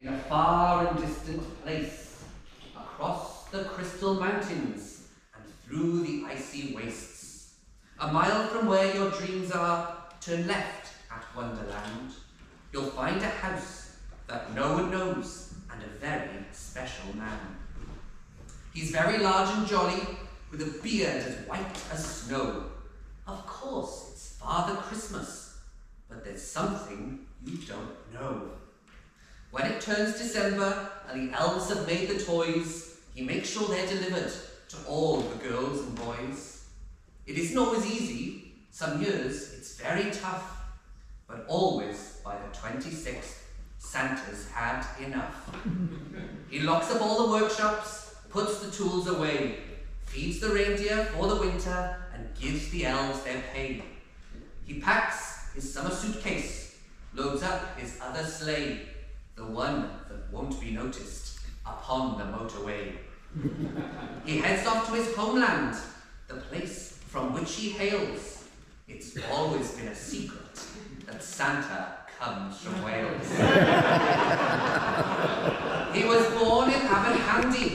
In a far and distant place, across the crystal mountains and through the icy wastes, a mile from where your dreams are, turn left at Wonderland. You'll find a house that no one knows and a very special man. He's very large and jolly, with a beard as white as snow. Of course, it's Father Christmas, but there's something you don't know. When it turns December and the elves have made the toys, he makes sure they're delivered to all the girls and boys. It isn't always easy. Some years it's very tough, but always by the 26th, Santa's had enough. He locks up all the workshops, puts the tools away, feeds the reindeer for the winter, and gives the elves their pay. He packs his summer suitcase, loads up his other sleigh, the one that won't be noticed upon the motorway. He heads off to his homeland, the place from which he hails. It's always been a secret that Santa comes from Wales. He was born in Aberhandy.